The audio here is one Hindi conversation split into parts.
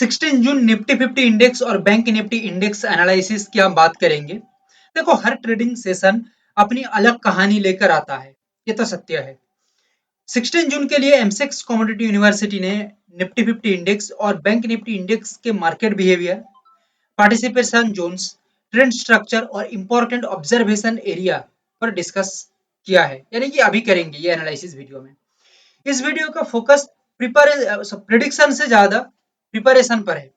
16 जून निफ्टी 50 इंडेक्स और बैंक निफ्टी इंडेक्स एनालिसिस की हम बात करेंगे। देखो, हर ट्रेडिंग सेशन अपनी अलग कहानी लेकर आता है, ये तो सत्य है। 16 जून के लिए एमसेक्स कमोडिटी यूनिवर्सिटी ने निफ्टी 50 इंडेक्स और बैंक निफ्टी इंडेक्स के market behaviour, participation zones, trend structure और इंपॉर्टेंट ऑब्जर्वेशन एरिया पर डिस्कस किया है, यानी कि अभी करेंगे ये एनालिसिस वीडियो में। इस वीडियो का फोकस प्रिडिक्शन से ज्यादा प्रिपरेशन पर है।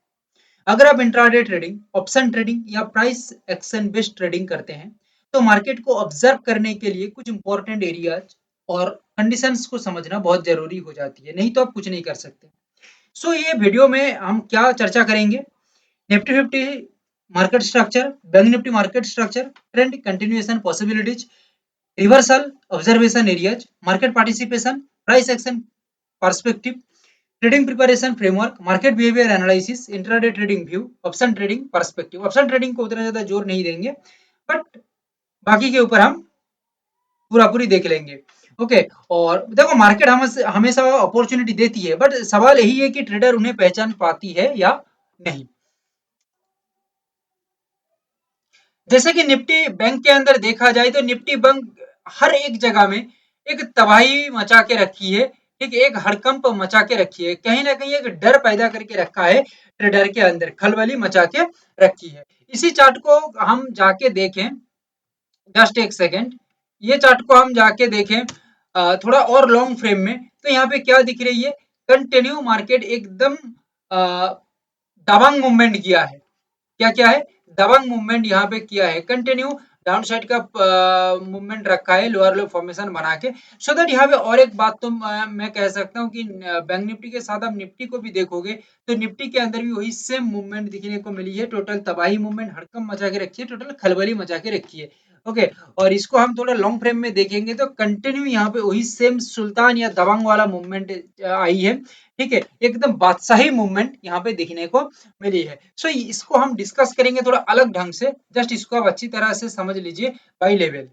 अगर आप इंट्राडे ट्रेडिंग, ऑप्शन ट्रेडिंग या प्राइस एक्शन बेस्ड ट्रेडिंग करते हैं, तो मार्केट को ऑब्जर्व करने के लिए कुछ इंपॉर्टेंट एरियाज और कंडीशंस को समझना बहुत जरूरी हो जाती है, नहीं तो आप कुछ नहीं कर सकते। ये वीडियो में हम क्या चर्चा करेंगे? Nifty 50 market structure, bank Nifty market structure, trend continuation possibilities, reversal observation areas, market participation, price action perspective, trading preparation framework, market behaviour analysis, intraday trading view, option trading perspective. Option trading को उतना ज्यादा जोर नहीं देंगे, बट बाकी के ऊपर हम पूरा पूरी देख लेंगे। ओके। और देखो, मार्केट हमेशा अपॉर्चुनिटी देती है, बट सवाल यही है कि ट्रेडर उन्हें पहचान पाती है या नहीं। जैसे कि निफ्टी बैंक के अंदर देखा जाए तो निफ्टी बैंक हर एक जगह में एक तबाही मचा के रखी है। ठीक है, एक हड़कंप मचा के रखी है, कहीं ना कहीं एक डर पैदा करके रखा है, ट्रेडर के अंदर खलबली मचा के रखी है। इसी चार्ट को हम जाके देखें, जस्ट एक सेकेंड, ये चार्ट को हम जाके देखें थोड़ा और लॉन्ग फ्रेम में, तो यहाँ पे क्या दिख रही है? कंटिन्यू मार्केट एकदम दबंग मूवमेंट किया है। क्या क्या है? दबंग मूवमेंट यहाँ पे किया है, कंटिन्यू डाउन साइड का मूवमेंट रखा है, लोअर लो फॉर्मेशन बना के। सो दैट यहाँ पे और एक बात तो मैं कह सकता हूँ कि बैंक निफ्टी के साथ आप निफ्टी को भी देखोगे तो निफ्टी के अंदर भी वही सेम मूवमेंट दिखने को मिली है। टोटल तबाही मूवमेंट, हड़कम मचा के रखी है, टोटल खलबली मचा के रखी है। ओके। और इसको हम थोड़ा लॉन्ग फ्रेम में देखेंगे तो कंटिन्यू यहाँ पे वही सेम सुल्तान या दबंग वाला मूवमेंट आई है। ठीक है, एकदम बादशाही मूवमेंट यहाँ पे दिखने को मिली है। इसको हम डिस्कस करेंगे थोड़ा अलग ढंग से। जस्ट इसको आप अच्छी तरह से समझ लीजिए बाई लेवल,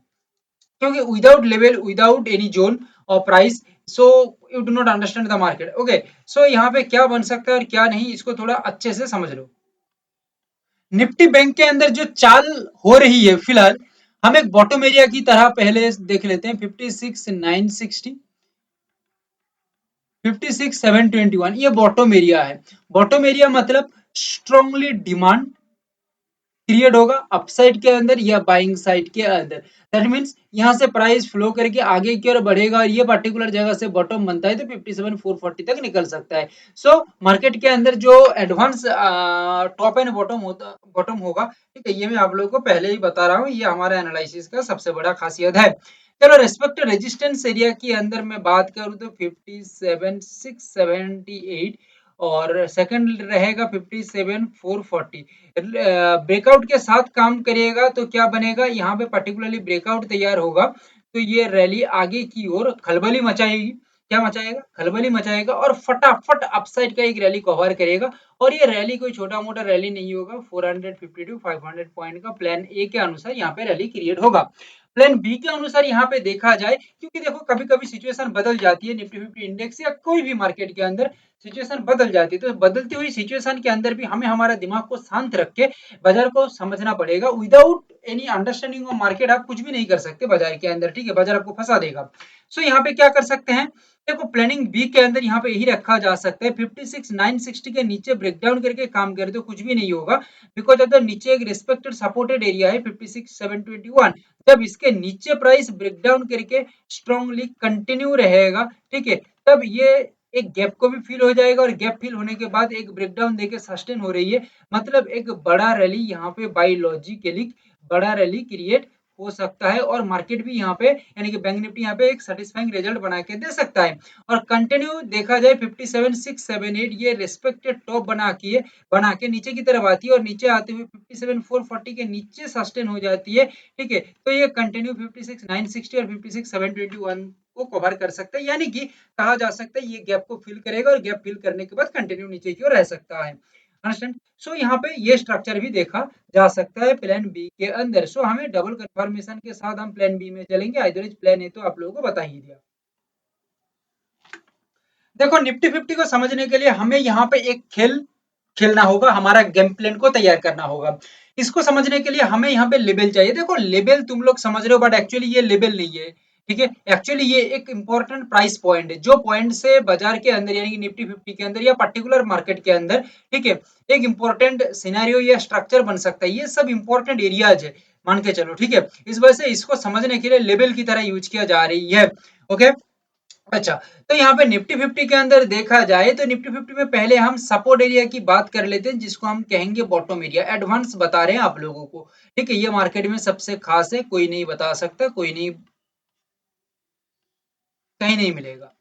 क्योंकि without level, without any zone और price, so you do not understand the market. Okay. यहाँ पे क्या बन सकता है और क्या नहीं, इसको थोड़ा अच्छे से समझ लो। निफ्टी बैंक के अंदर जो चाल हो रही है फिलहाल, हम एक बॉटम एरिया की तरह पहले देख लेते हैं। 56,960, 56,721, ये बॉटम एरिया है। बॉटम एरिया मतलब स्ट्रांगली डिमांड क्रिएट होगा अपसाइड के अंदर या बाइंग साइड के अंदर। दैट मींस यहां से प्राइस फ्लो करके आगे की ओर बढ़ेगा और ये पर्टिकुलर जगह से बॉटम बनता है तो 57,440 तक निकल सकता है। मार्केट के अंदर जो एडवांस टॉप एंड बॉटम होता, बॉटम होगा, ठीक है, ये मैं आप लोगों को पहले ही बता रहा हूँ, ये हमारा एनालिसिस का सबसे बड़ा खासियत है। चलो, रेस्पेक्ट रेजिस्टेंस एरिया के अंदर मैं बात करूं तो 57,678 और सेकंड रहेगा 57,440। ब्रेकआउट के साथ काम करिएगा तो क्या बनेगा? यहाँ पे पर्टिकुलरली ब्रेकआउट तैयार होगा तो ये रैली आगे की ओर खलबली मचाएगी। क्या मचाएगा? खलबली मचाएगा और फटाफट अपसाइड का एक रैली कवर करेगा। और ये रैली कोई छोटा मोटा रैली नहीं होगा, 450 टू 500 पॉइंट का प्लान ए के अनुसार यहाँ पे रैली क्रिएट होगा। प्लान बी के अनुसार यहाँ पे देखा जाए, क्योंकि देखो कभी कभी सिचुएशन बदल जाती है, निफ्टी 50 इंडेक्स या कोई भी मार्केट के अंदर सिचुएशन बदल जाती है, तो बदलती हुई सिचुएशन के अंदर भी हमें हमारा दिमाग को शांत रख के बाजार को समझना पड़ेगा। Without any understanding of market आप कुछ भी नहीं कर सकते बाजार के अंदर। ठीक है, बाजार आपको फंसा देगा। यहाँ पे क्या कर सकते हैं? देखो, प्लानिंग बी के अंदर यहाँ पे यही रखा जा सकता है, 56,960 के नीचे ब्रेकडाउन करके काम करे तो कुछ भी नहीं होगा, बिकॉज अगर नीचे एक रिस्पेक्टेड सपोर्टेड एरिया है 56,721, जब इसके नीचे प्राइस ब्रेकडाउन करके स्ट्रांगली कंटिन्यू रहेगा, ठीक है, तब ये एक गैप को भी फिल हो जाएगा और गैप फिल होने के बाद एक ब्रेकडाउन देके सस्टेन हो रही है, मतलब एक बड़ा रैली यहाँ पे बायोलॉजिकली बड़ा रैली क्रिएट हो सकता है और मार्केट भी यहाँ पे यानी कि बैंक निफ्टी यहाँ पे एक सेटिस्फाइंग रिजल्ट बना के दे सकता है। और कंटिन्यू देखा जाए 57,678 ये रिस्पेक्टेड टॉप बना के नीचे की तरफ आती है और नीचे आते हुए 57,440 के नीचे सस्टेन हो जाती है। ठीक है, तो ये कंटिन्यू 56,960 और 56,721 को कवर कर सकता है, यानी कि कहा जा सकता है ये गैप को फिल करेगा और गैप फिल करने के बाद कंटिन्यू नीचे की ओर रह सकता है। अंडरस्टैंड? यहाँ पे ये स्ट्रक्चर भी देखा जा सकता है प्लान बी के अंदर। हमें डबल कंफर्मेशन के साथ हम प्लान बी में चलेंगे, अदरवाइज प्लान ए तो आप लोगों को बता ही दिया। देखो, निफ्टी 50 को समझने के लिए हमें यहाँ पे एक खेल खेलना होगा, हमारा गेम प्लान को तैयार करना होगा। इसको समझने के लिए हमें यहाँ पे लेवल चाहिए। देखो लेवल तुम लोग समझ रहे हो बट एक्चुअली ये लेवल नहीं है, ठीक है। एक्चुअली ये एक इंपॉर्टेंट प्राइस पॉइंट है, जो पॉइंट से बाजार के अंदर यानी कि निफ्टी 50 के अंदर या पर्टिकुलर मार्केट के अंदर, ठीक है, एक इंपॉर्टेंट सिनेरियो या स्ट्रक्चर बन सकता है। ये सब इंपॉर्टेंट एरियाज है, मान के चलो, ठीक है। इस वजह से इसको समझने के लिए लेवल की तरह यूज किया जा रही है। ओके, अच्छा, तो यहाँ पे निफ्टी 50 के अंदर देखा जाए तो निफ्टी 50 में पहले हम सपोर्ट एरिया की बात कर लेते हैं, जिसको हम कहेंगे बॉटम एरिया। एडवांस बता रहे हैं आप लोगों को, ठीक है। ये मार्केट में सबसे खास है, कोई नहीं बता सकता, कोई नहीं, कहीं नहीं मिलेगा।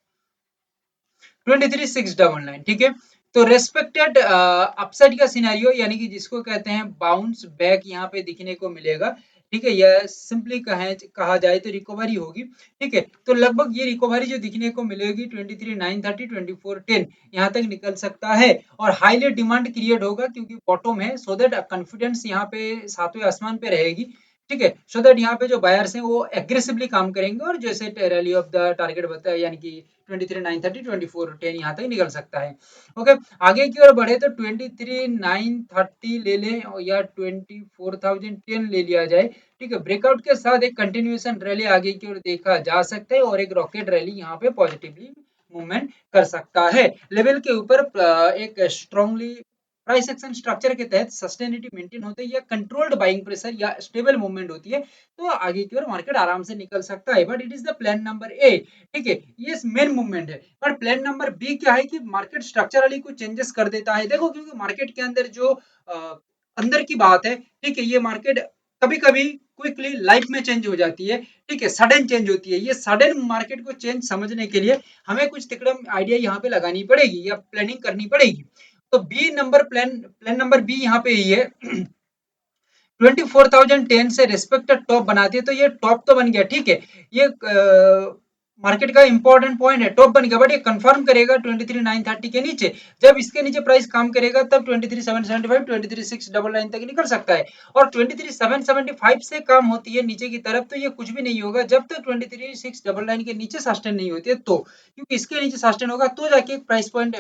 23,699, ठीक है। तो रेस्पेक्टेड अपसाइड का सिनेरियो यानी कि जिसको कहते हैं बाउंस बैक यहाँ पे दिखने को मिलेगा, ठीक है। यह सिंपली कहा जाए तो रिकवरी होगी, ठीक है। तो लगभग ये रिकवरी जो दिखने को मिलेगी 23,930 2410 यहाँ तक निकल सकता है, और हाईली डिमांड क्रिएट होगा क्योंकि बॉटम है, सो दैट कॉन्फिडेंस यहाँ पे सातवें आसमान पे रहेगी, ठीक है। सो दैट यहाँ पे जो बायर्स हैं वो एग्रेसिवली काम करेंगे, और जैसे रैली ऑफ द टारगेट बताया यानी कि 23,930 2410 यहाँ तक निकल सकता है। ओके, आगे की ओर बढ़े तो 23,930 ले लें या 24,010 ले लिया जाए, ठीक है। ब्रेकआउट के साथ एक कंटिन्यूएशन रैली आगे की ओर देखा जा सकता है, और एक रॉकेट रैली यहाँ पे पॉजिटिवली मूवमेंट कर सकता है। लेवल के ऊपर एक स्ट्रांगली प्राइस एक्शन स्ट्रक्चर के तहत सस्टेनिटी मेंटेन होते है, या कंट्रोल्ड बाइंग प्रेशर या स्टेबल मूवमेंट होती है, तो आगे की ओर मार्केट आराम से निकल सकता है। But it is the plan number A, ठीक है, ये मेन मूवमेंट है। और प्लान नंबर बी क्या है कि मार्केट स्ट्रक्चरली कुछ चेंजेस कर देता है। देखो क्योंकि मार्केट के अंदर जो अंदर की बात है, ठीक है, ये मार्केट कभी कभी क्विकली लाइफ में चेंज हो जाती है, ठीक है, सडन चेंज होती है। ये सडन मार्केट को चेंज समझने के लिए हमें कुछ तिकड़म आइडिया यहाँ पे लगानी पड़ेगी या प्लानिंग करनी पड़ेगी। तो B number plan number B यहाँ पे ही है। 24,010 से रिस्पेक्टेड टॉप बनाती है, तो ये टॉप तो बन गया, ठीक है। ये मार्केट का इंपॉर्टेंट पॉइंट है, टॉप बन गया, बट ये कंफर्म करेगा 23,930 के नीचे। जब इसके नीचे प्राइस काम करेगा तब 23,775 23,699 तक निकल सकता है। और 23,775 से काम होती है नीचे की तरफ तो ये कुछ भी नहीं होगा जब तक 23,699 के नीचे सस्टेन नहीं होती है, तो क्योंकि इसके नीचे सस्टेन होगा तो जाके प्राइस पॉइंट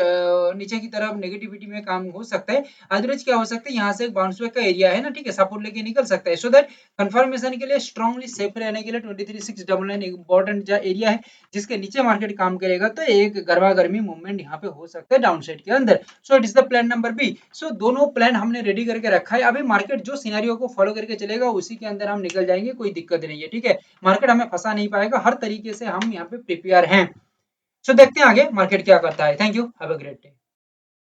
नीचे की तरफ नेगेटिविटी में काम हो सकता है। अदरवाइज क्या हो सकता है, यहाँ से एक बाउंस बैक का एरिया है ना, ठीक है, सपोर्ट लेके निकल सकता है। सो दैट कंफर्मेशन के लिए स्ट्रांगली सेफ रहने के लिए 23,699 इंपॉर्टेंट एरिया है, जिसके नीचे मार्केट काम करेगा तो एक गर्मा गर्मी मूवमेंट यहाँ पे हो सकता है डाउन साइड के अंदर। So it is the plan number B. So दोनों प्लान हमने रेडी करके रखा है, अभी मार्केट जो सिनेरियो को फॉलो करके चलेगा उसी के अंदर हम निकल जाएंगे, कोई दिक्कत नहीं है, ठीक है। मार्केट हमें फंसा नहीं पाएगा, हर तरीके से हम यहाँ पे प्रिपेयर हैं। सो देखते हैं आगे मार्केट क्या करता है। Thank you, have a great day.